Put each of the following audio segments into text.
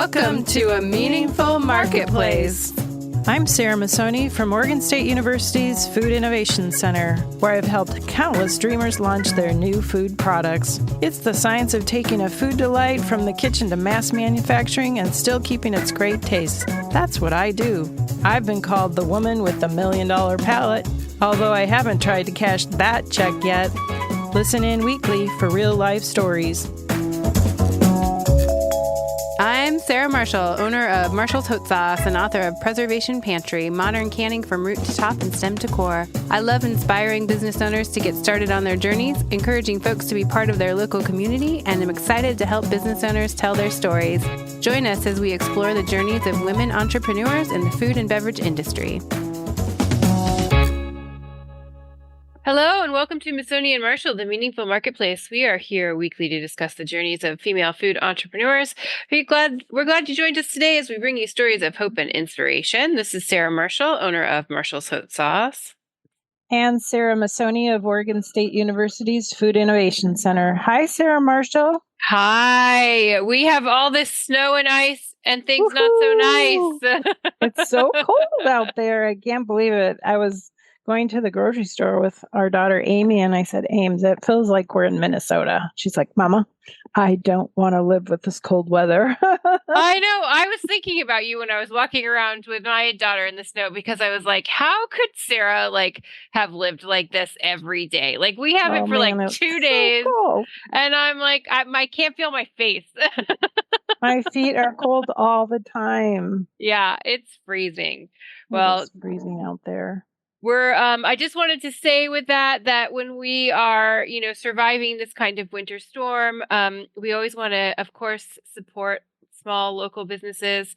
Welcome to A Meaningful Marketplace. I'm Sarah Masoni from Oregon State University's Food Innovation Center, where I've helped countless dreamers launch their new food products. It's the science of taking a food delight from the kitchen to mass manufacturing and still keeping its great taste. That's what I do. I've been called the woman with the $1 million palate, although I haven't tried to cash that check yet. Listen in weekly for real-life stories. I'm Sarah Marshall, owner of Marshall's Hot Sauce and author of Preservation Pantry, modern canning from root to top and stem to core. I love inspiring business owners to get started on their journeys, encouraging folks to be part of their local community, and I'm excited to help business owners tell their stories. Join us as we explore the journeys of women entrepreneurs in the food and beverage industry. Hello and welcome to Masoni and Marshall, the Meaningful Marketplace. We are here weekly to discuss the journeys of female food entrepreneurs. We're glad you joined us today as we bring you stories of hope and inspiration. This is Sarah Marshall, owner of Marshall's Hot Sauce. And Sarah Masoni of Oregon State University's Food Innovation Center. Hi, Sarah Marshall. Hi. We have all this snow and ice and things not so nice. It's so cold out there. I can't believe it. I was going to the grocery store with our daughter, Amy, and I said, Ames, it feels like we're in Minnesota. She's like, Mama, I don't want to live with this cold weather. I know. I was thinking about you when I was walking around with my daughter in the snow because I was like, how could Sarah have lived like this every day? Like we have it for 2 days. So cold. And I'm like, I can't feel my face. My feet are cold all the time. Yeah, it's freezing. Well, it's freezing out there. I just wanted to say with that when we are, surviving this kind of winter storm, we always want to, of course, support small local businesses.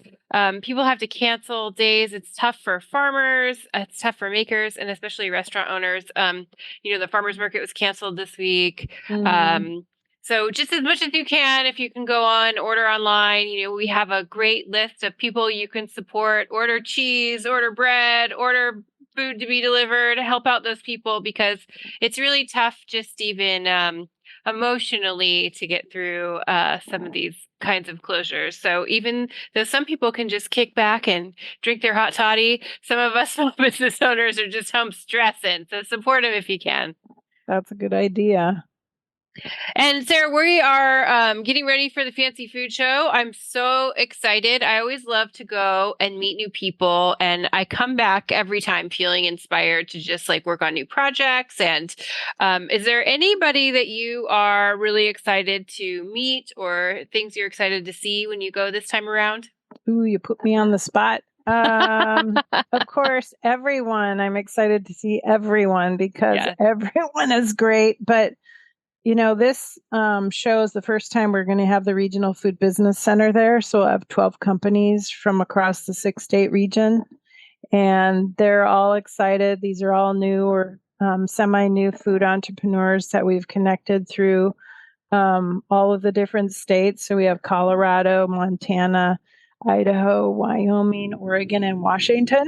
People have to cancel days. It's tough for farmers. It's tough for makers and especially restaurant owners. The farmers market was canceled this week. Mm-hmm. So just as much as you can, if you can go on, order online, we have a great list of people you can support, order cheese, order bread, order food to be delivered, help out those people because it's really tough just even emotionally to get through some of these kinds of closures. So even though some people can just kick back and drink their hot toddy, some of us small business owners are just home stressing. So support them if you can. That's a good idea. And Sarah, we are getting ready for the Fancy Food Show. I'm so excited. I always love to go and meet new people. And I come back every time feeling inspired to just work on new projects. And is there anybody that you are really excited to meet or things you're excited to see when you go this time around? Ooh, you put me on the spot. Of course, everyone. I'm excited to see everyone because everyone is great. But this shows the first time we're going to have the Regional Food Business Center there. So we'll have 12 companies from across the 6-state region. And they're all excited. These are all new or semi-new food entrepreneurs that we've connected through all of the different states. So we have Colorado, Montana, Idaho, Wyoming, Oregon, and Washington.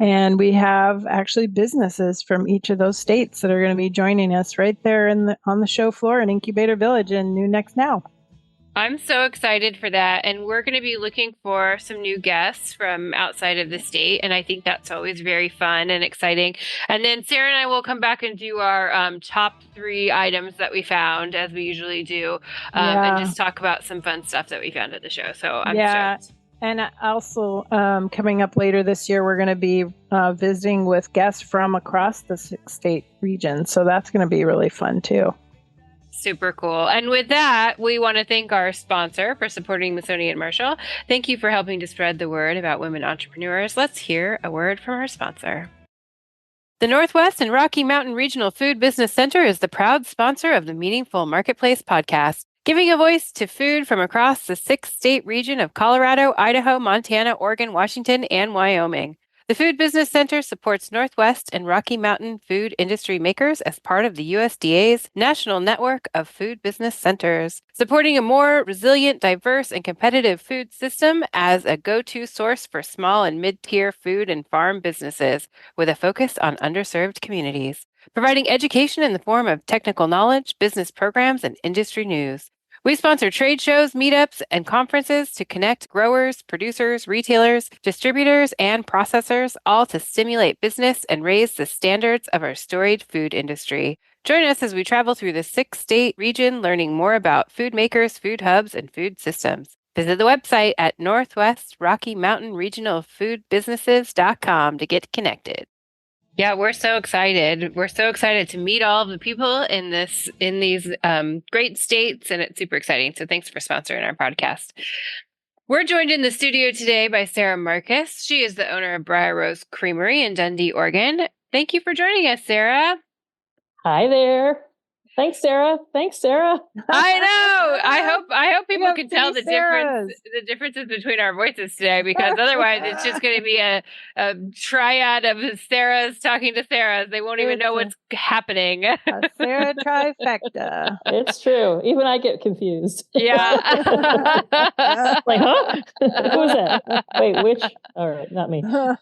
And we have actually businesses from each of those states that are going to be joining us right there on the show floor in Incubator Village in New Next Now. I'm so excited for that. And we're going to be looking for some new guests from outside of the state. And I think that's always very fun and exciting. And then Sarah and I will come back and do our top 3 items that we found, as we usually do, and just talk about some fun stuff that we found at the show. So I'm stoked. And also, coming up later this year, we're going to be visiting with guests from across the 6-state region. So that's going to be really fun, too. Super cool. And with that, we want to thank our sponsor for supporting Masoni and Marshall. Thank you for helping to spread the word about women entrepreneurs. Let's hear a word from our sponsor. The Northwest and Rocky Mountain Regional Food Business Center is the proud sponsor of the Meaningful Marketplace podcast, giving a voice to food from across the 6-state region of Colorado, Idaho, Montana, Oregon, Washington, and Wyoming. The Food Business Center supports Northwest and Rocky Mountain food industry makers as part of the USDA's National Network of Food Business Centers, supporting a more resilient, diverse, and competitive food system as a go-to source for small and mid-tier food and farm businesses with a focus on underserved communities, providing education in the form of technical knowledge, business programs, and industry news. We sponsor trade shows, meetups, and conferences to connect growers, producers, retailers, distributors, and processors, all to stimulate business and raise the standards of our storied food industry. Join us as we travel through the 6-state region, learning more about food makers, food hubs, and food systems. Visit the website at Northwest Rocky Mountain Regional Food Businesses.com to get connected. Yeah, we're so excited. We're so excited to meet all of the people in these great states, and it's super exciting. So thanks for sponsoring our podcast. We're joined in the studio today by Sarah Marcus. She is the owner of Briar Rose Creamery in Dundee, Oregon. Thank you for joining us, Sarah. Hi there. Thanks, Sarah. I know. I hope people can tell the differences between our voices today, because otherwise it's just going to be a triad of Sarahs talking to Sarahs. They won't even know what's happening. A Sarah trifecta. It's true. Even I get confused. Yeah. Like, huh? Who's that? Wait, which? All right, not me. Well,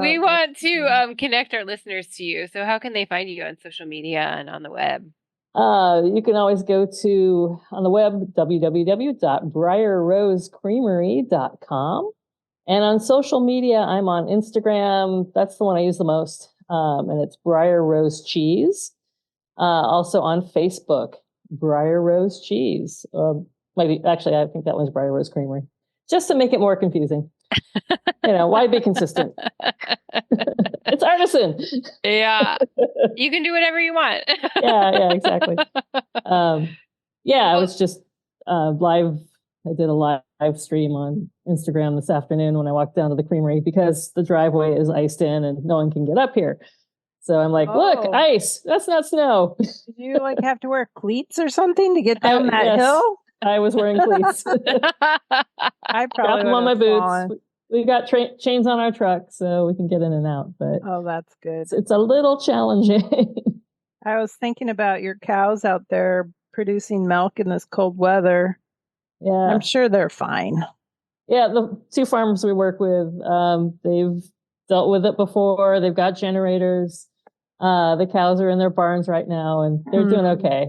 we want to connect our listeners to you. So how can they find you on social media and on the web? You can always go to on the web www.briarrosecreamery.com, and on social media I'm on Instagram. That's the one I use the most, and it's Briar Rose Cheese. Also on Facebook, Briar Rose Cheese. Actually, I think that one's Briar Rose Creamery, just to make it more confusing. Why be consistent? It's artisan. Yeah. You can do whatever you want. Yeah, exactly. I was just live. I did a live stream on Instagram this afternoon when I walked down to the creamery, because the driveway is iced in and no one can get up here. So I'm like, look, ice. That's not snow. Did you have to wear cleats or something to get down that hill? I was wearing cleats. I probably them on my fallen. boots. We got chains on our truck, so we can get in and out. But that's good. It's a little challenging. I was thinking about your cows out there producing milk in this cold weather. Yeah, I'm sure they're fine. Yeah, the two farmers we work with, they've dealt with it before. They've got generators. The cows are in their barns right now, and they're doing okay.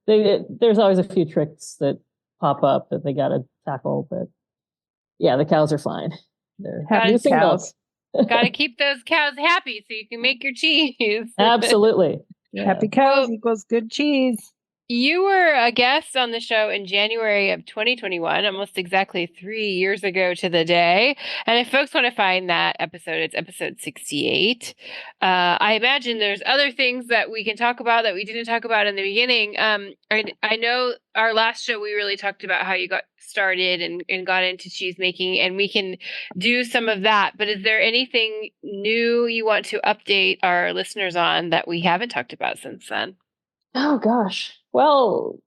There's always a few tricks that pop up that they got to tackle, but yeah, the cows are fine. They're producing milk. Got to keep those cows happy so you can make your cheese. Absolutely. Yeah. Happy cows equals good cheese. You were a guest on the show in January of 2021, almost exactly 3 years ago to the day. And if folks want to find that episode, it's episode 68. I imagine there's other things that we can talk about that we didn't talk about in the beginning. I know our last show, we really talked about how you got started and got into cheese making, and we can do some of that. But is there anything new you want to update our listeners on that we haven't talked about since then? Oh, gosh. Well,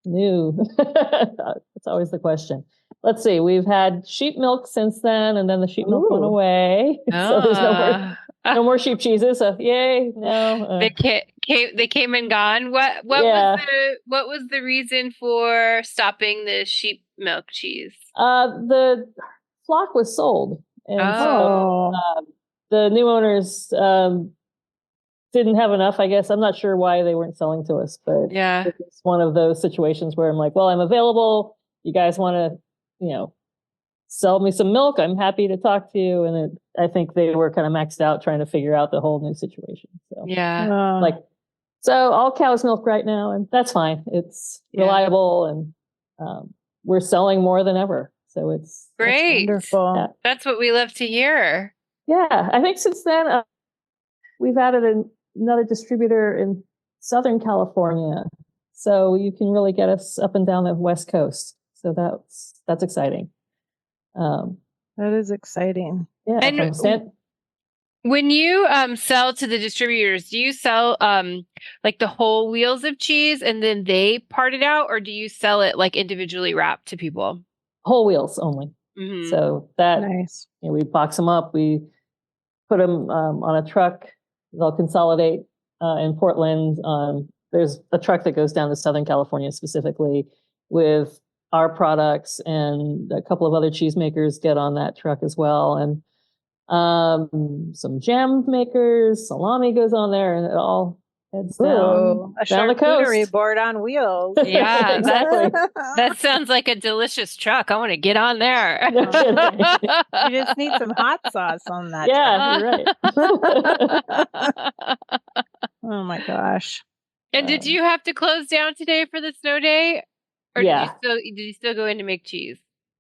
new. That's always the question. Let's see. We've had sheep milk since then, and then the sheep milk went away. So there's no more sheep cheeses. So yay! No, they came and gone. What was the reason for stopping the sheep milk cheese? The flock was sold, and so the new owners didn't have enough, I guess. I'm not sure why they weren't selling to us, but it's one of those situations where I'm like, well, I'm available. You guys want to, sell me some milk? I'm happy to talk to you. And I think they were kind of maxed out trying to figure out the whole new situation. So so all cow's milk right now, and that's fine. It's reliable, and we're selling more than ever. So it's great. Wonderful. Yeah. That's what we love to hear. Yeah, I think since then we've added another distributor in Southern California, so you can really get us up and down the West Coast. So that's exciting. That is exciting. Yeah. And when you sell to the distributors, do you sell like the whole wheels of cheese and then they part it out, or do you sell it like individually wrapped to people? Whole wheels only. Mm-hmm. So that nice. We box them up. We put them on a truck. They'll consolidate in Portland. There's a truck that goes down to Southern California specifically with our products, and a couple of other cheesemakers get on that truck as well. And some jam makers, salami goes on there, and it all heads down a down the charcuterie coast. board on wheels. Yeah, exactly. That sounds like a delicious truck. I want to get on there. No kidding. You just need some hot sauce on that. Yeah, you're right. Oh my gosh. And did you have to close down today for the snow day? Or yeah. did you still go in to make cheese?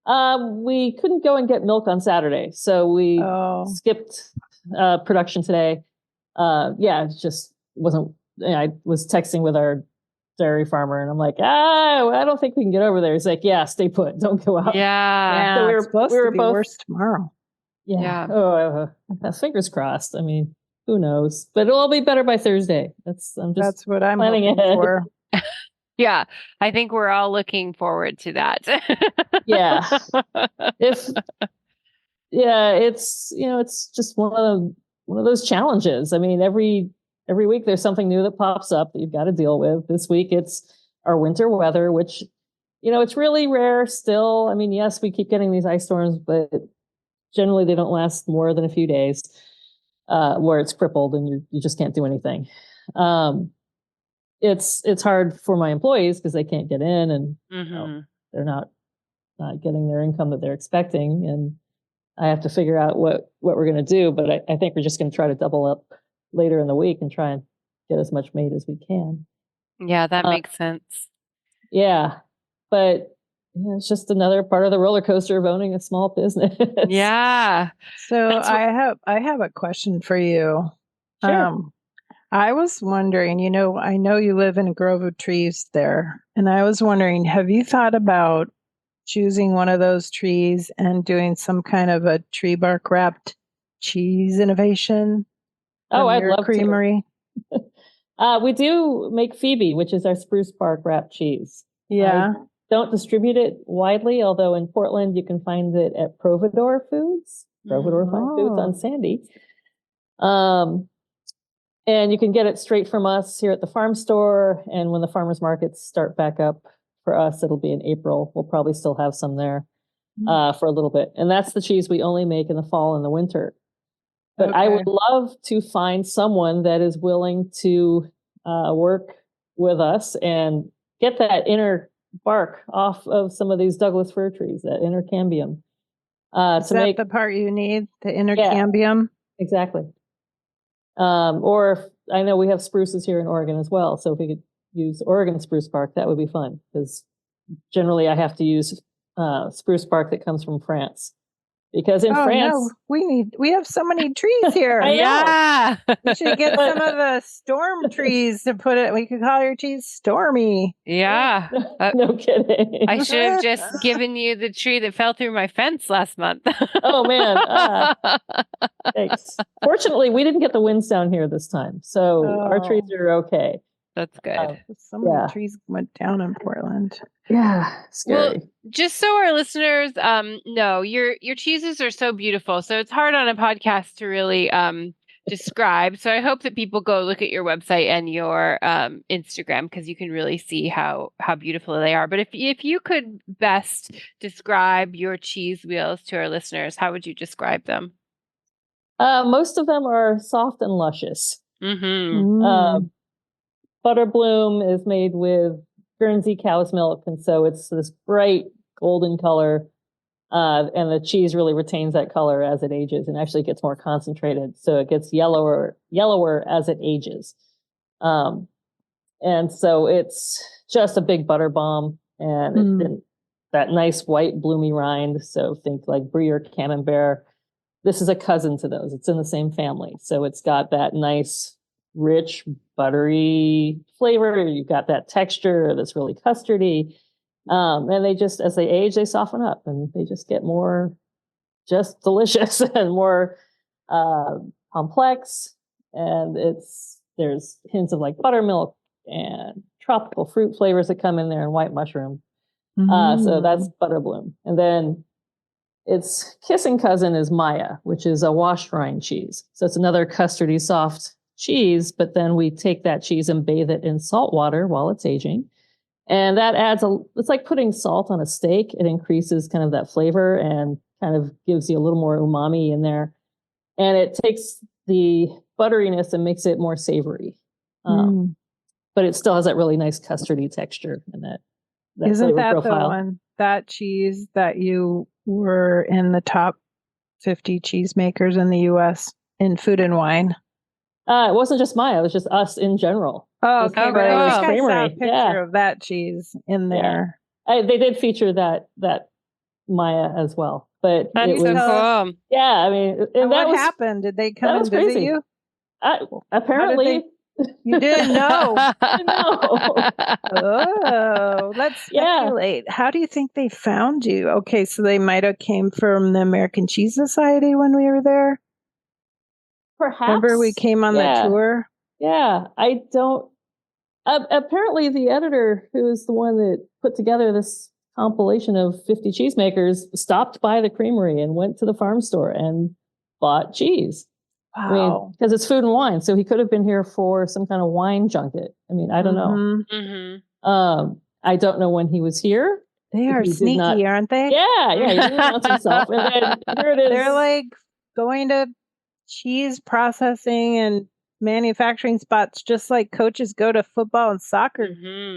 We couldn't go and get milk on Saturday, so we skipped production today. It just wasn't. I was texting with our dairy farmer, and I'm like, I don't think we can get over there. He's like, yeah, stay put, don't go out. Yeah, so it's supposed to be both worse tomorrow. Yeah. Oh, fingers crossed. I mean, who knows? But it'll all be better by Thursday. That's what I'm planning hoping ahead. for. Yeah, I think we're all looking forward to that. Yeah. It's it's just one of those challenges. I mean, every week there's something new that pops up that you've got to deal with. This week it's our winter weather, which it's really rare still. I mean, yes, we keep getting these ice storms, but generally they don't last more than a few days, where it's crippled and you just can't do anything. It's hard for my employees because they can't get in, and they're not getting their income that they're expecting, and I have to figure out what we're going to do. But I think we're just going to try to double up later in the week and try and get as much made as we can. Yeah, that makes sense. Yeah, but it's just another part of the roller coaster of owning a small business. Yeah. So I have a question for you. Sure. I was wondering, I know you live in a grove of trees there, and I was wondering, have you thought about choosing one of those trees and doing some kind of a tree bark wrapped cheese innovation? I'd love Creamery. To. We do make Phoebe, which is our spruce bark wrapped cheese. Yeah. I don't distribute it widely, although in Portland you can find it at Providore Foods. Providore Fine Foods on Sandy. And you can get it straight from us here at the farm store. And when the farmers markets start back up for us, it'll be in April. We'll probably still have some there for a little bit. And that's the cheese we only make in the fall and the winter. But I would love to find someone that is willing to work with us and get that inner bark off of some of these Douglas fir trees, that inner cambium. Is that the part you need, the inner cambium? Exactly. Or if, I know we have spruces here in Oregon as well, so if we could use Oregon spruce bark, that would be fun, because generally I have to use spruce bark that comes from France. Because in France, we have so many trees here. Yeah, we should get some of the storm trees to put it. We could call your cheese Stormy. Yeah, no kidding. I should have just given you the tree that fell through my fence last month. Oh man, thanks. Fortunately, we didn't get the winds down here this time, so our trees are okay. That's good. So many trees went down in Portland. Yeah, scary. Well, just so our listeners know, your cheeses are so beautiful. So it's hard on a podcast to really describe. So I hope that people go look at your website and your Instagram, because you can really see how beautiful they are. But if you could best describe your cheese wheels to our listeners, how would you describe them? Most of them are soft and luscious. Butterbloom is made with Guernsey cow's milk, and so it's this bright golden color, and the cheese really retains that color as it ages, and actually gets more concentrated, so it gets yellower as it ages. And so it's just a big butter bomb, and that nice white bloomy rind. So think like Briar, Camembert. This is a cousin to those. It's in the same family, so it's got that nice, rich, buttery flavor. You've got that texture that's really custardy. And they just, as they age, they soften up and they just get more just delicious and more complex. And there's hints of like buttermilk and tropical fruit flavors that come in there, and white mushroom. So that's Butterbloom. And then its kissing cousin is Maya, which is a washed rind cheese. So it's another custardy, soft cheese, but then we take that cheese and bathe it in salt water while it's aging. And that it's like putting salt on a steak. It increases kind of that flavor and kind of gives you a little more umami in there. And it takes the butteriness and makes it more savory. But it still has that really nice custardy texture and that Isn't flavor that profile. the one, that cheese that you were in the top 50 cheesemakers in the U.S. in Food and Wine? It wasn't just Maya; it was just us in general. Oh, okay. But I it was think I saw a Creamery. picture of that cheese in there. They did feature that Maya as well, but That's it was so cool. Yeah, I mean, and what happened? Did they come and visit you? Apparently, you didn't know. No. Oh, let's speculate. How do you think they found you? Okay, so they might have came from the American Cheese Society when we were there. Perhaps. Remember we came on the tour? Yeah, I don't. Apparently, the editor, who is the one that put together this compilation of 50 cheesemakers, stopped by the Creamery and went to the farm store and bought cheese. Wow. I mean, because it's Food and Wine, so he could have been here for some kind of wine junket. I mean, I don't know. I don't know when he was here. They are sneaky, aren't they? Yeah, he didn't announce himself. And then here it is. They're like going to cheese processing and manufacturing spots just like coaches go to football and soccer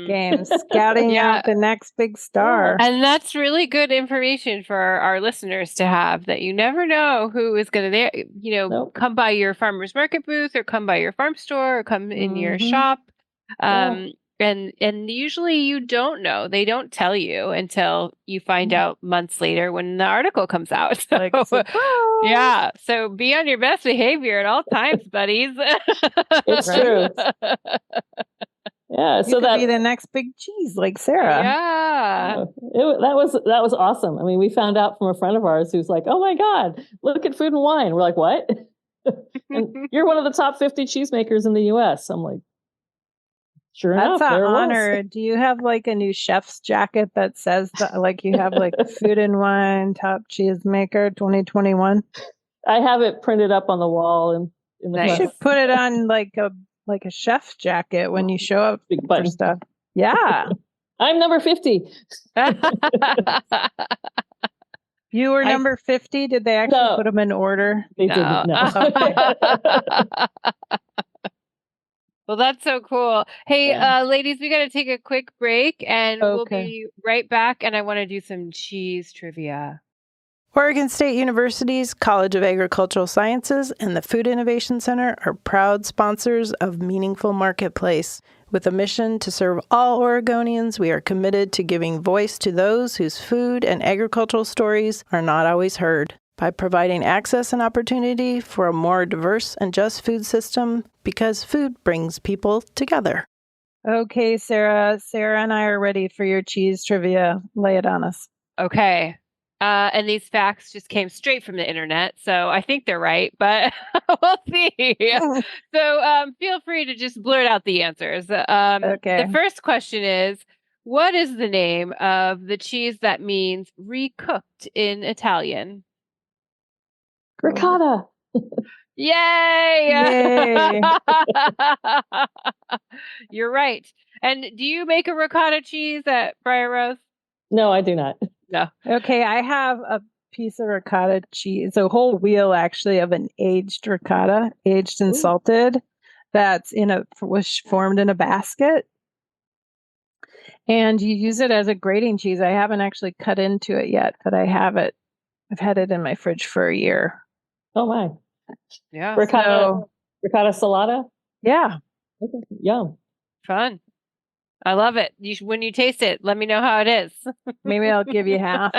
games, scouting out the next big star. And that's really good information for our listeners to have, that you never know who is going to, come by your farmer's market booth or come by your farm store or come in your shop. And usually you don't know. They don't tell you until you find out months later when the article comes out. So, so be on your best behavior at all times, buddies. It's true. Yeah, so that be the next big cheese, like Sarah. Yeah, that was awesome. I mean, we found out from a friend of ours who's like, "Oh my God, look at Food and Wine." We're like, "What?" And you're one of the top 50 cheesemakers in the U.S. I'm like, sure enough, that's an honor. Do you have like a new chef's jacket that says that, like you have like Food and Wine top cheesemaker 2021? I have it printed up on the wall in the. You should put it on like a chef's jacket when you show up for stuff. Yeah, I'm number 50. You were number 50. Did they actually put them in order? They didn't. No. Well, that's so cool. Hey, ladies, we got to take a quick break and we'll be right back. And I want to do some cheese trivia. Oregon State University's College of Agricultural Sciences and the Food Innovation Center are proud sponsors of Meaningful Marketplace. With a mission to serve all Oregonians, we are committed to giving voice to those whose food and agricultural stories are not always heard. By providing access and opportunity for a more diverse and just food system, because food brings people together. Okay, Sarah. Sarah and I are ready for your cheese trivia. Lay it on us. Okay. And these facts just came straight from the internet, so I think they're right, but we'll see. So feel free to just blurt out the answers. The first question is, what is the name of the cheese that means recooked in Italian? Ricotta. Yay! You're right. And do you make a ricotta cheese at Briar Rose? No, I do not. No. Okay, I have a piece of ricotta cheese, a whole wheel actually of an aged ricotta, aged and salted, that's was formed in a basket. And you use it as a grating cheese. I haven't actually cut into it yet, but I have it. I've had it in my fridge for a year. Oh my. Yeah. Ricotta salata? Yeah. Okay. Yum. Fun. I love it. When you taste it, let me know how it is. Maybe I'll give you half.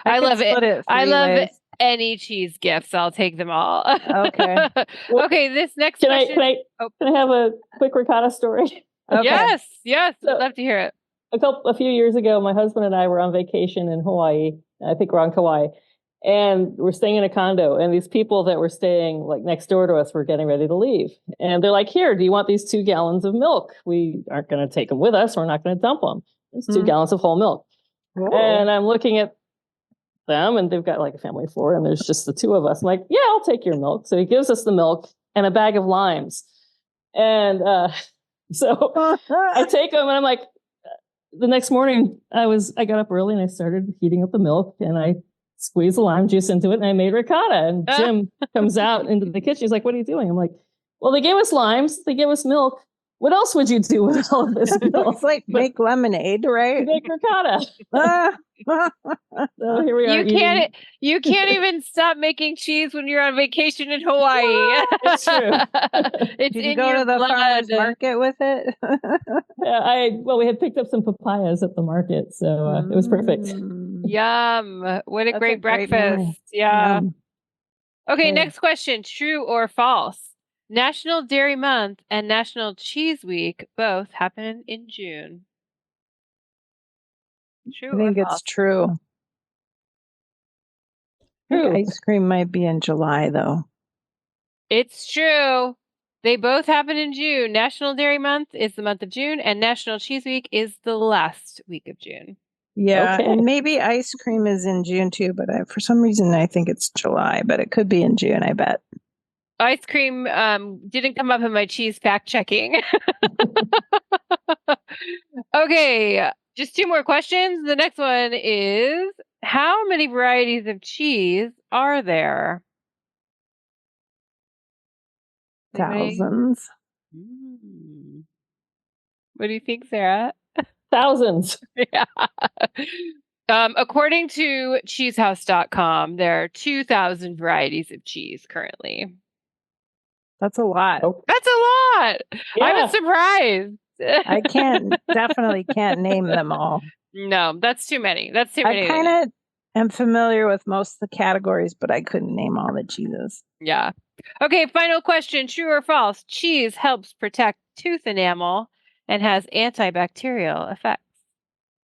I love it. I love any cheese gifts. I'll take them all. Okay. Okay. This next question. Can I have a quick ricotta story? Okay. Yes. I'd love to hear it. A few years ago, my husband and I were on vacation in Hawaii. I think we're on Kauai. And we're staying in a condo, and these people that were staying like next door to us were getting ready to leave. And they're like, "Here, do you want these 2 gallons of milk? We aren't going to take them with us. We're not going to dump them. It's 2 gallons of whole milk." Whoa. And I'm looking at them, and they've got like a family of 4, and there's just the 2 of us. I'm like, "Yeah, I'll take your milk." So he gives us the milk and a bag of limes. And so I take them, and I'm like, the next morning I got up early and I started heating up the milk, and I squeezed the lime juice into it, and I made ricotta. And Jim comes out into the kitchen. He's like, "What are you doing?" I'm like, Well, they gave us limes. They gave us milk. What else would you do with all of this milk? It's like make lemonade, right? Make ricotta. So here we are. You can't even stop making cheese when you're on vacation in Hawaii. It's true. It's Did you in go your to the blood. farmer's market with it? We had picked up some papayas at the market, so it was perfect. Yum! What a great breakfast! Yeah. Yum. Okay, next question: true or false? National Dairy Month and National Cheese Week both happen in June. True I think or it's false? true. I think ice cream might be in July, though. It's true. They both happen in June. National Dairy Month is the month of June, and National Cheese Week is the last week of June. Yeah, and maybe ice cream is in June too, but for some reason I think it's July, but it could be in June, I bet. Ice cream didn't come up in my cheese fact checking. Okay, just 2 more questions. The next one is, how many varieties of cheese are there? Thousands. What do you think, Sarah? Thousands. Yeah. According to cheesehouse.com, there are 2,000 varieties of cheese currently. That's a lot. That's a lot. Yeah. I was surprised. I definitely can't name them all. No, that's too many. I kind of am familiar with most of the categories, but I couldn't name all the cheeses. Yeah. Okay, final question. True or false? Cheese helps protect tooth enamel and has antibacterial effects.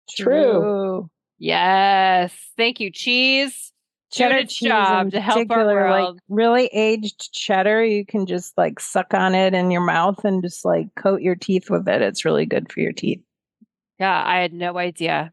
True. Yes. Thank you, cheese. Cheddar cheese job to help our world. Like really aged cheddar, you can just like suck on it in your mouth and just like coat your teeth with it. It's really good for your teeth. Yeah, I had no idea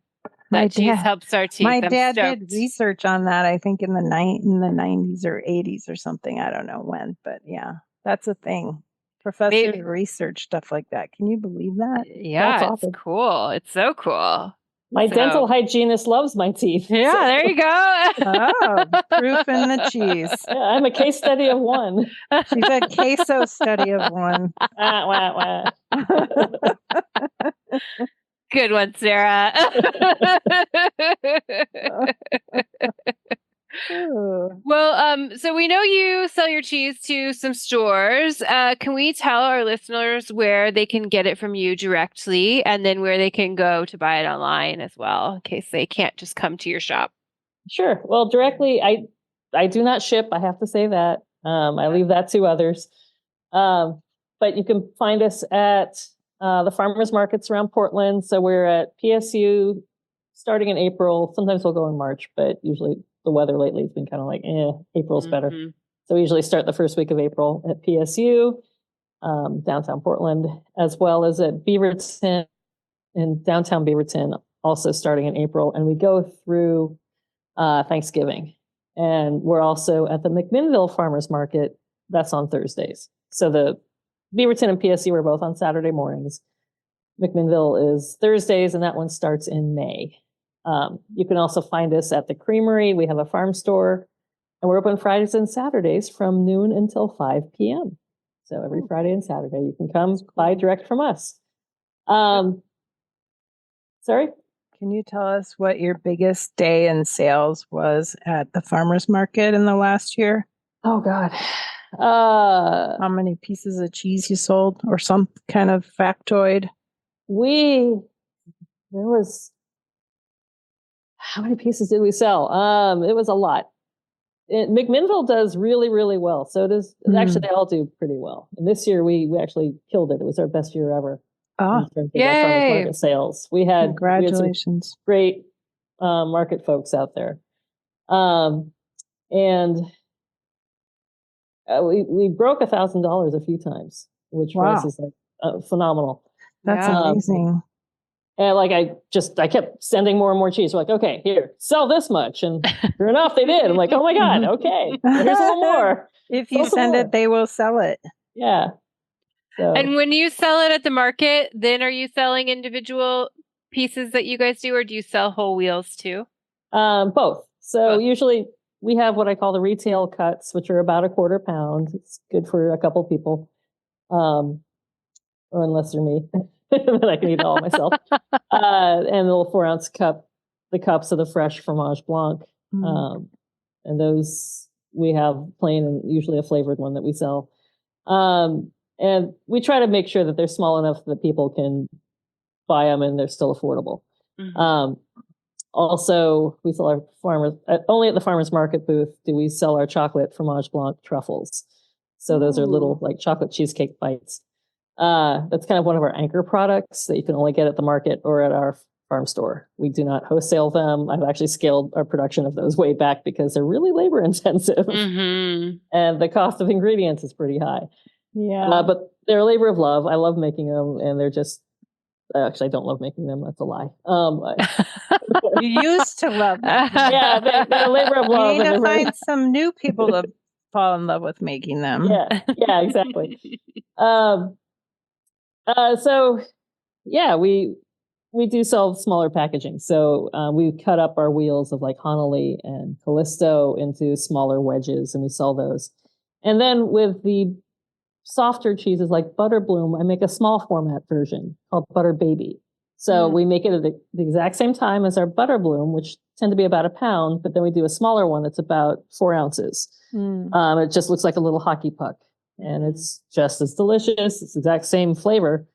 that cheese helps our teeth. My dad did research on that, I think in the 90s or 80s or something. I don't know when, but yeah, that's a thing. Professors research stuff like that. Can you believe that? Yeah, that's awesome. Cool. It's so cool. My dental hygienist loves my teeth. Yeah, so. There you go. Proof in the cheese. Yeah, I'm a case study of one. She's a queso study of one. Good one, Sarah. Well, so we know you sell your cheese to some stores. Can we tell our listeners where they can get it from you directly and then where they can go to buy it online as well, in case they can't just come to your shop? Sure. Well, directly, I do not ship. I have to say that. I leave that to others. But you can find us at the farmers markets around Portland. So we're at PSU starting in April. Sometimes we'll go in March, but usually the weather lately has been kind of like, April's better. So we usually start the first week of April at PSU, downtown Portland, as well as at Beaverton in downtown Beaverton, also starting in April. And we go through Thanksgiving. And we're also at the McMinnville Farmers Market. That's on Thursdays. So the Beaverton and PSU are both on Saturday mornings. McMinnville is Thursdays, and that one starts in May. You can also find us at the Creamery. We have a farm store, and we're open Fridays and Saturdays from noon until 5 p.m. So every Friday and Saturday, you can come buy direct from us. Sorry? Can you tell us what your biggest day in sales was at the farmer's market in the last year? Oh, God. How many pieces of cheese you sold or some kind of factoid? How many pieces did we sell? It was a lot. McMinnville does really, really well. So does actually they all do pretty well. And this year we actually killed it. It was our best year ever. Oh, in terms of our farmers market sales. Congratulations. We had great market folks out there. And we broke $1,000 a few times, which for us is like phenomenal. That's amazing. And like I kept sending more and more cheese. We're like, okay, here, sell this much, and sure enough, they did. I'm like, oh my God, okay, here's a little more. If you send it, they will sell it. Yeah. So. And when you sell it at the market, then are you selling individual pieces that you guys do, or do you sell whole wheels too? Both. So usually we have what I call the retail cuts, which are about 1/4 pound. It's good for a couple people. or unless they're me, then I can eat it all myself. And the little 4-ounce cup, the cups of the fresh fromage blanc. And those we have plain and usually a flavored one that we sell. And we try to make sure that they're small enough that people can buy them and they're still affordable. Also, we sell our farmers, only at the farmers market booth do we sell our chocolate fromage blanc truffles. So those are little like chocolate cheesecake bites. That's kind of one of our anchor products that you can only get at the market or at our farm store. We do not wholesale them. I've actually scaled our production of those way back because they're really labor intensive and the cost of ingredients is pretty high. But they're a labor of love. I love making them, and they're just, actually, I don't love making them. That's a lie. You used to love them. Yeah, they're a labor of love. You need to find some new people to fall in love with making them. Yeah, exactly. So yeah, we do sell smaller packaging. So we cut up our wheels of like Honolulu and Callisto into smaller wedges, and we sell those. And then with the softer cheeses like Butterbloom, I make a small format version called Butter Baby. So we make it at the exact same time as our Butterbloom, which tend to be about a pound, but then we do a smaller one that's about 4 ounces. It just looks like a little hockey puck, and it's just as delicious. It's the exact same flavor,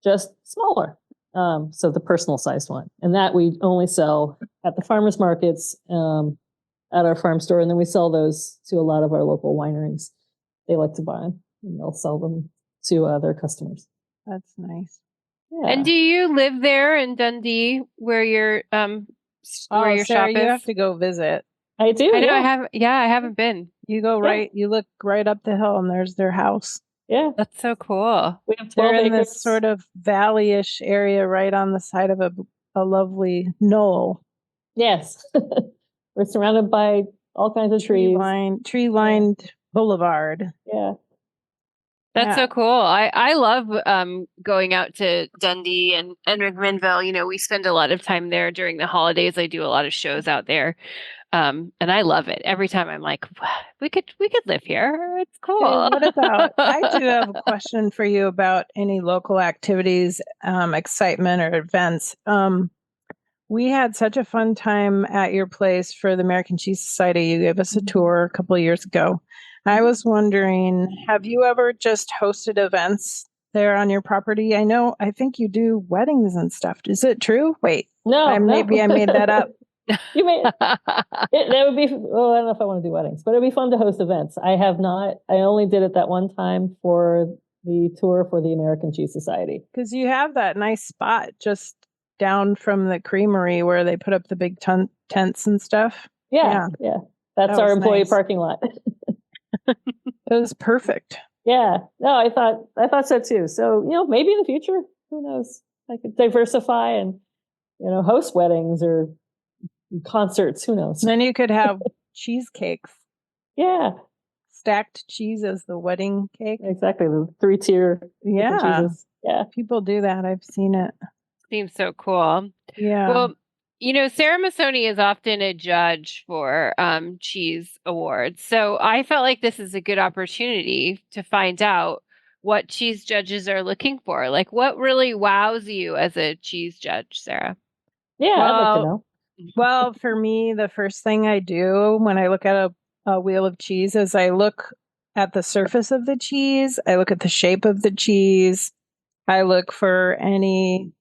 just smaller. So the personal sized one, and that we only sell at the farmers markets, at our farm store, and then we sell those to a lot of our local wineries. They like to buy them, and they'll sell them to their customers. That's nice. Yeah. And do you live there in Dundee, where your Sarah, shop is? You have to go visit. I do. I know. I have. Yeah, I haven't been. You go right. You look right up the hill, and there's their house. Yeah, that's so cool. We have 12 They're in acres. this sort of valley-ish area, right on the side of a lovely knoll. Yes, we're surrounded by all kinds of trees. Tree-lined boulevard. Yeah. That's so cool. I love going out to Dundee and McMinnville. You know, we spend a lot of time there during the holidays. I do a lot of shows out there. And I love it. Every time I'm like, we could live here. It's cool. What about, I do have a question for you about any local activities, excitement or events. We had such a fun time at your place for the American Cheese Society. You gave us a tour a couple of years ago. I was wondering, have you ever just hosted events there on your property? I think you do weddings and stuff. Is it true? Wait, no. Maybe I made that up. You may. That would be. Well, I don't know if I want to do weddings, but it'd be fun to host events. I have not. I only did it that one time for the tour for the American Cheese Society. Because you have that nice spot just down from the Creamery where they put up the big tents and stuff. Yeah. That's our employee parking lot. It was perfect. Yeah. No, I thought so too. So, maybe in the future, who knows? I could diversify and, host weddings or concerts. Who knows? And then you could have cheesecakes. Yeah. Stacked cheese as the wedding cake. Exactly. The 3-tier. Yeah. Cheeses. Yeah. People do that. I've seen it. Seems so cool. Yeah. Well, Sarah Masoni is often a judge for cheese awards. So I felt like this is a good opportunity to find out what cheese judges are looking for. Like, what really wows you as a cheese judge, Sarah? Yeah, I'd like to know. Well, for me, the first thing I do when I look at a wheel of cheese is I look at the surface of the cheese. I look at the shape of the cheese. I look for any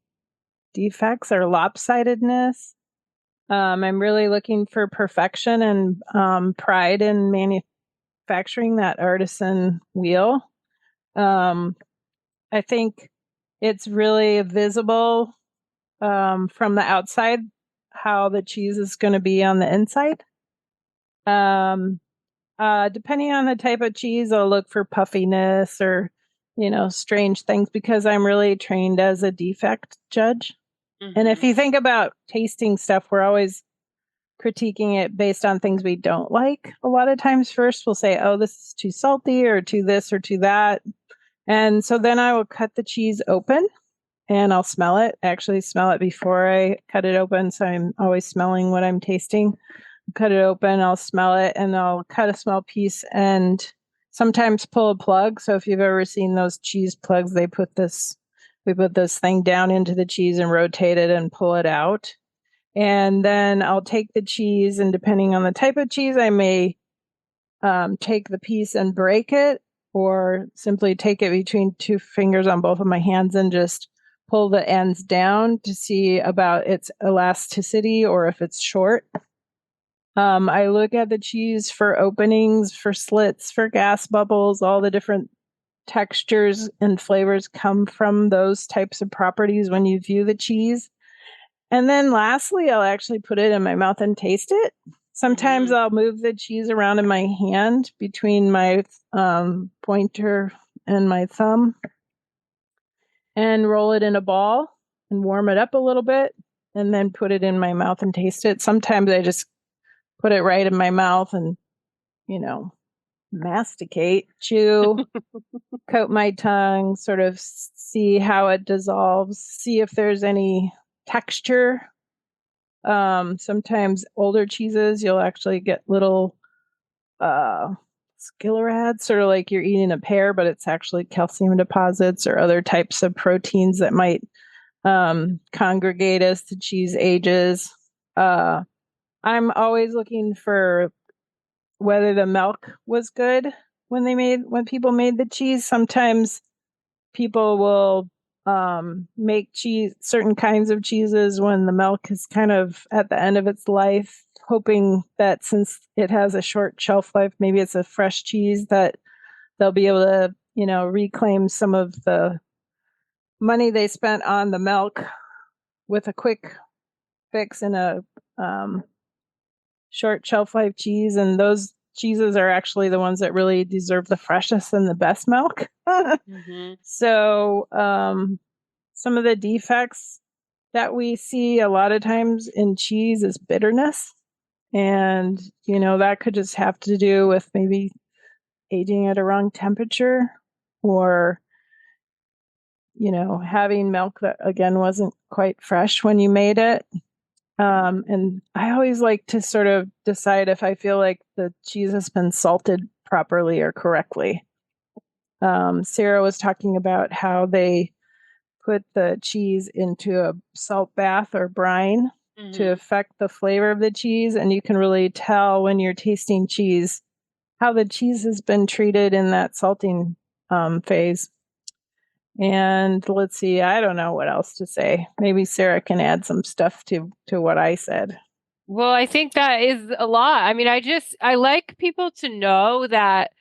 defects or lopsidedness. I'm really looking for perfection and pride in manufacturing that artisan wheel. I think it's really visible from the outside how the cheese is going to be on the inside. Depending on the type of cheese, I'll look for puffiness or strange things because I'm really trained as a defect judge. And if you think about tasting stuff, we're always critiquing it based on things we don't like. A lot of times first we'll say, oh, this is too salty or too this or too that. And so then I will cut the cheese open and I'll smell it. Actually smell it before I cut it open. So I'm always smelling what I'm tasting. Cut it open, I'll smell it, and I'll cut a small piece and sometimes pull a plug. So if you've ever seen those cheese plugs, we put this thing down into the cheese and rotate it and pull it out. And then I'll take the cheese, and depending on the type of cheese, I may take the piece and break it, or simply take it between two fingers on both of my hands and just pull the ends down to see about its elasticity or if it's short. I look at the cheese for openings, for slits, for gas bubbles. All the different textures and flavors come from those types of properties when you view the cheese. And then lastly, I'll actually put it in my mouth and taste it. Sometimes I'll move the cheese around in my hand between my pointer and my thumb and roll it in a ball and warm it up a little bit and then put it in my mouth and taste it. Sometimes I just put it right in my mouth and, masticate, chew, coat my tongue, sort of see how it dissolves, see if there's any texture. Sometimes older cheeses, you'll actually get little scillorads, sort of like you're eating a pear, but it's actually calcium deposits or other types of proteins that might congregate as the cheese ages. I'm always looking for whether the milk was good when people made the cheese. Sometimes people will make certain kinds of cheeses when the milk is kind of at the end of its life, hoping that since it has a short shelf life, maybe it's a fresh cheese, that they'll be able to, reclaim some of the money they spent on the milk with a quick fix in a short shelf life cheese. And those cheeses are actually the ones that really deserve the freshest and the best milk. So some of the defects that we see a lot of times in cheese is bitterness. And, that could just have to do with maybe aging at a wrong temperature, or, having milk that, again, wasn't quite fresh when you made it. And I always like to sort of decide if I feel like the cheese has been salted properly or correctly. Sarah was talking about how they put the cheese into a salt bath or brine to affect the flavor of the cheese. And you can really tell when you're tasting cheese how the cheese has been treated in that salting phase. And let's see, I don't know what else to say. Maybe Sarah can add some stuff to what I said. Well, I think that is a lot. I mean, I like people to know that,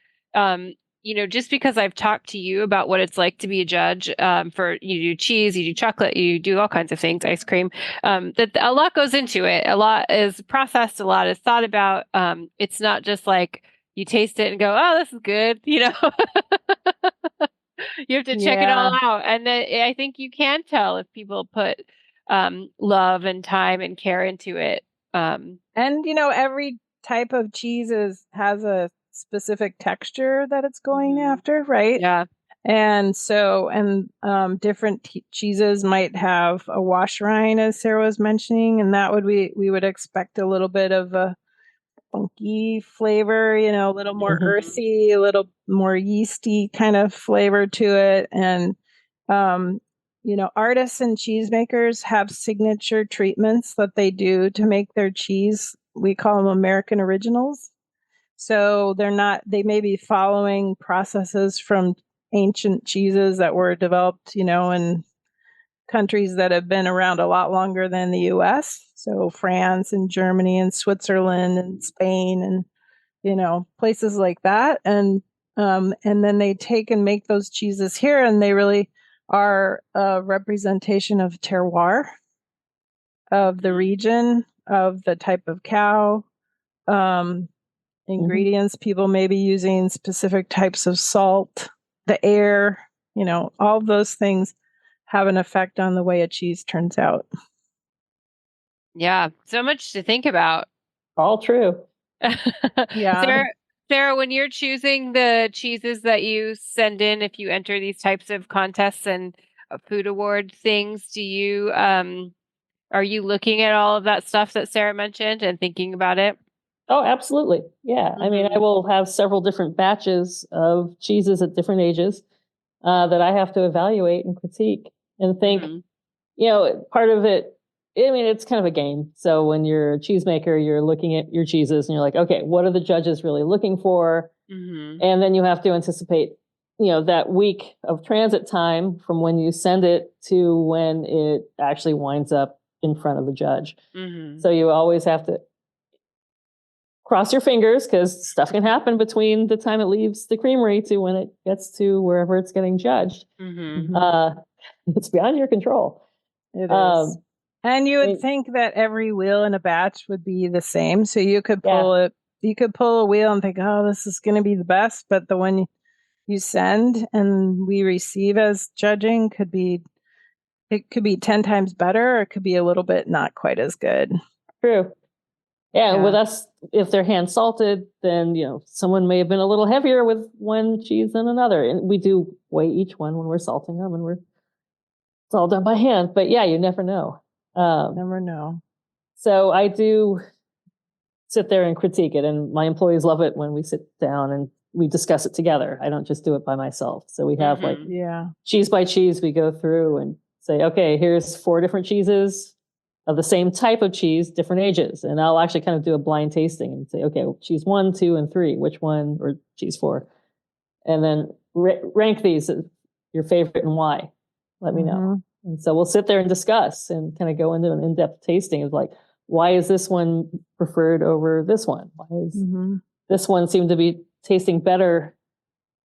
just because I've talked to you about what it's like to be a judge, for you do cheese, you do chocolate, you do all kinds of things, ice cream, that a lot goes into it. A lot is processed, a lot is thought about. It's not just like you taste it and go, oh, this is good, You have to check it all out. And then I think you can tell if people put love and time and care into it. And every type of cheese has a specific texture that it's going after, right? Yeah. And so, different cheeses might have a wash rind, as Sarah was mentioning, and that we would expect a little bit of a funky flavor, a little more earthy, a little more yeasty kind of flavor to it. And, artists and cheesemakers have signature treatments that they do to make their cheese. We call them American originals. So they may be following processes from ancient cheeses that were developed, in countries that have been around a lot longer than the US. So France and Germany and Switzerland and Spain and, places like that. And then they take and make those cheeses here, and they really are a representation of terroir, of the region, of the type of cow, ingredients. People may be using specific types of salt, the air, all those things have an effect on the way a cheese turns out. Yeah, so much to think about. All true. Yeah. Sarah, when you're choosing the cheeses that you send in, if you enter these types of contests and food award things, do you are you looking at all of that stuff that Sarah mentioned and thinking about it? Oh, absolutely. Yeah. I mean, I will have several different batches of cheeses at different ages that I have to evaluate and critique and think, part of it, I mean, it's kind of a game. So when you're a cheesemaker, you're looking at your cheeses and you're like, okay, what are the judges really looking for? And then you have to anticipate, that week of transit time from when you send it to when it actually winds up in front of the judge. So you always have to cross your fingers because stuff can happen between the time it leaves the creamery to when it gets to wherever it's getting judged. It's beyond your control. It is. And you would think that every wheel in a batch would be the same. So you could pull it, you could pull a wheel and think, oh, this is going to be the best. But the one you send and we receive as judging it could be 10 times better, or it could be a little bit not quite as good. True. Yeah, and with us, if they're hand salted, then someone may have been a little heavier with one cheese than another. And we do weigh each one when we're salting them, and it's all done by hand. But yeah, you never know. Never know. So I do sit there and critique it, and my employees love it when we sit down and we discuss it together. I don't just do it by myself. So we have cheese by cheese, we go through and say, okay, here's 4 different cheeses of the same type of cheese, different ages. And I'll actually kind of do a blind tasting and say, okay, cheese 1, 2, and 3, which one, or cheese 4. And then rank these as your favorite and why. Let me know. And so we'll sit there and discuss and kind of go into an in-depth tasting of like, why is this one preferred over this one? Why is this one seem to be tasting better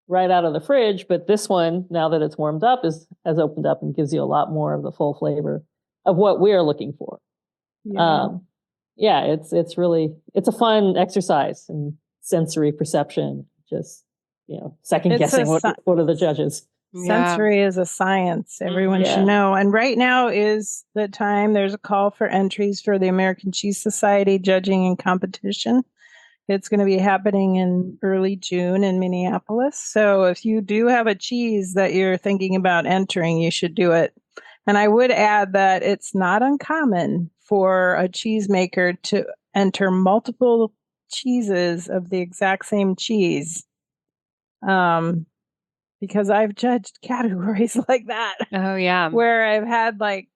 right out of the fridge, but this one, now that it's warmed up, has opened up and gives you a lot more of the full flavor of what we're looking for. It's really, it's a fun exercise in sensory perception, just, second guessing what are the judges. Sensory is a science. Everyone should know. And right now is the time. There's a call for entries for the American Cheese Society judging and competition. It's going to be happening in early June in Minneapolis. So if you do have a cheese that you're thinking about entering, you should do it. And I would add that it's not uncommon for a cheesemaker to enter multiple cheeses of the exact same cheese. Because I've judged categories like that. Oh, yeah. Where I've had like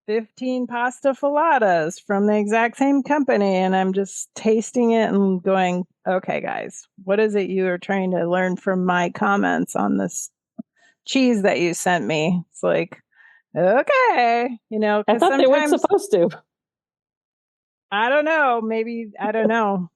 15 pasta filatas from the exact same company, and I'm just tasting it and going, okay, guys, what is it you are trying to learn from my comments on this cheese that you sent me? It's like, okay, I thought they weren't supposed to. I don't know. Maybe, I don't know.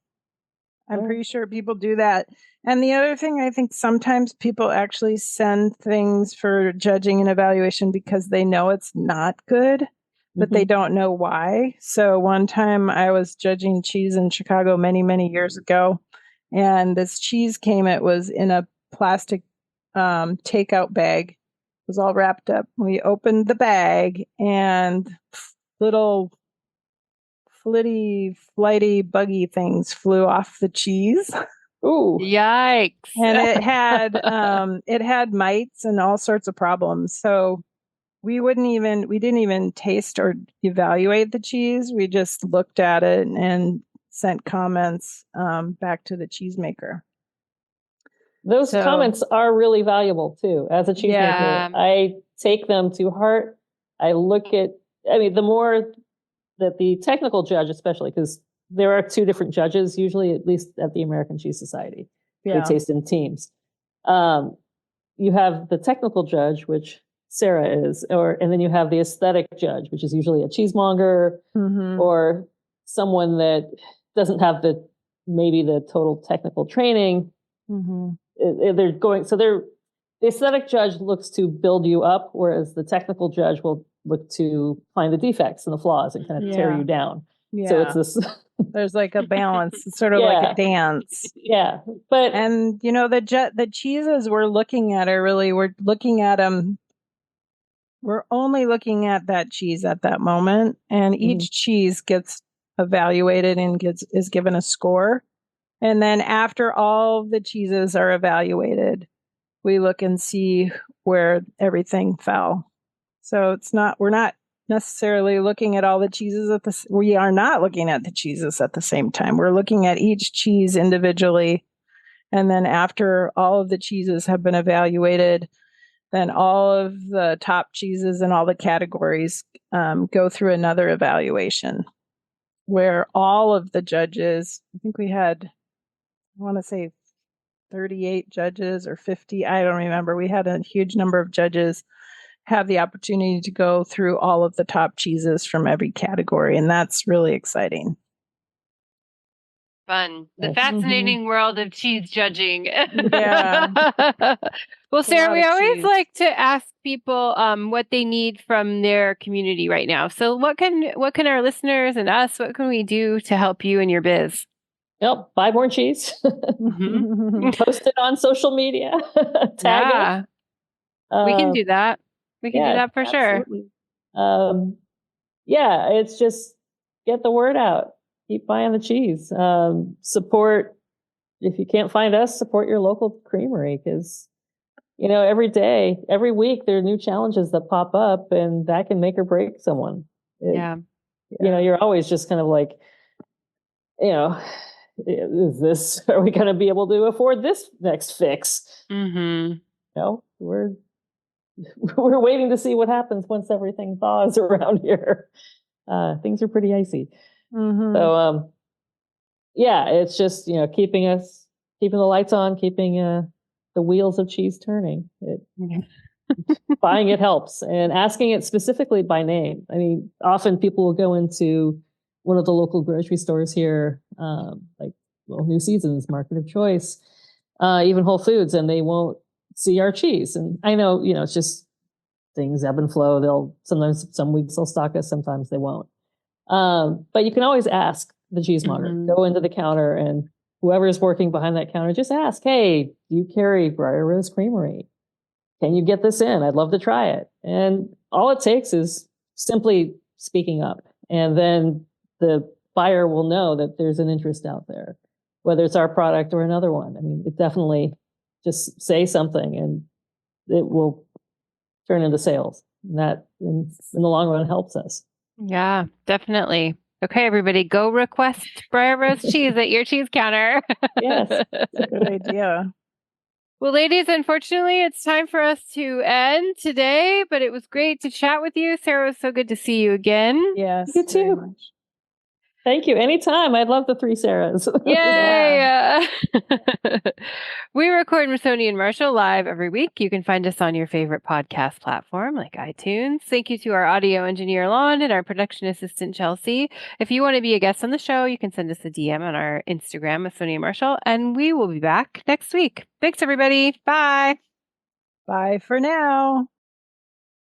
I'm pretty sure people do that. And the other thing, I think sometimes people actually send things for judging and evaluation because they know it's not good, but they don't know why. So one time I was judging cheese in Chicago many, many years ago, and this cheese came, it was in a plastic takeout bag. It was all wrapped up. We opened the bag and little flighty, buggy things flew off the cheese. Ooh, yikes! And it had mites and all sorts of problems. So we didn't even taste or evaluate the cheese. We just looked at it and sent comments back to the cheesemaker. Those comments are really valuable too. As a cheesemaker, I take them to heart. I look at, the more that the technical judge, especially because there are 2 different judges, usually, at least at the American Cheese Society. They taste in teams. You have the technical judge, which Sarah is, and then you have the aesthetic judge, which is usually a cheesemonger or someone that doesn't have the total technical training. The aesthetic judge looks to build you up, whereas the technical judge will look to find the defects and the flaws and kind of tear you down. So it's this. There's like a balance. It's sort of like a dance. And the cheeses we're looking at we're looking at them. We're only looking at that cheese at that moment, and each cheese gets evaluated and is given a score. And then after all the cheeses are evaluated, we look and see where everything fell. So we're not necessarily looking at all the cheeses we are not looking at the cheeses at the same time. We're looking at each cheese individually. And then after all of the cheeses have been evaluated, then all of the top cheeses in all the categories go through another evaluation where all of the judges, I think we had, I want to say 38 judges or 50, I don't remember. We had a huge number of judges have the opportunity to go through all of the top cheeses from every category. And that's really exciting. Fun. The fascinating world of cheese judging. Yeah. Well, Sarah, we always like to ask people what they need from their community right now. So what can our listeners and us, what can we do to help you in your biz? Yep, buy more cheese. Post it on social media. Tag us. We can do that. We can do that for absolutely. Sure. Yeah, it's just get the word out. Keep buying the cheese. Support, if you can't find us, support your local creamery, because, every day, every week, there are new challenges that pop up, and that can make or break someone. You're always just kind of like, are we going to be able to afford this next fix? Mm-hmm. We're waiting to see what happens once everything thaws around here. Things are pretty icy. Mm-hmm. So, it's just, keeping the lights on, keeping the wheels of cheese turning. Buying it helps, and asking it specifically by name. I mean, often people will go into one of the local grocery stores here, like New Seasons, Market of Choice, even Whole Foods, and they won't see our cheese. And I know, it's just things ebb and flow. Sometimes some weeks they'll stock us, sometimes they won't. But you can always ask the cheesemonger. Mm-hmm. Go into the counter, and whoever is working behind that counter, just ask, hey, do you carry Briar Rose Creamery? Can you get this in? I'd love to try it. And all it takes is simply speaking up. And then the buyer will know that there's an interest out there, whether it's our product or another one. I mean, it definitely, just say something and it will turn into sales. And that in the long run helps us. Yeah, definitely. Okay, everybody, go request Briar Rose cheese at your cheese counter. Yes, that's a good idea. Well, ladies, unfortunately, it's time for us to end today, but it was great to chat with you. Sarah, it was so good to see you again. Yes, you too. Much. Thank you. Anytime. I'd love the 3 Sarahs. Yay! We record Masoni and Marshall live every week. You can find us on your favorite podcast platform like iTunes. Thank you to our audio engineer, Lon, and our production assistant, Chelsea. If you want to be a guest on the show, you can send us a DM on our Instagram, Masoni and Marshall, and we will be back next week. Thanks, everybody. Bye. Bye for now.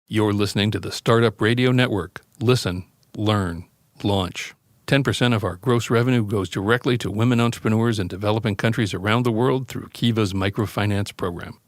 You're listening to the Startup Radio Network. Listen, learn, launch. 10% of our gross revenue goes directly to women entrepreneurs in developing countries around the world through Kiva's microfinance program.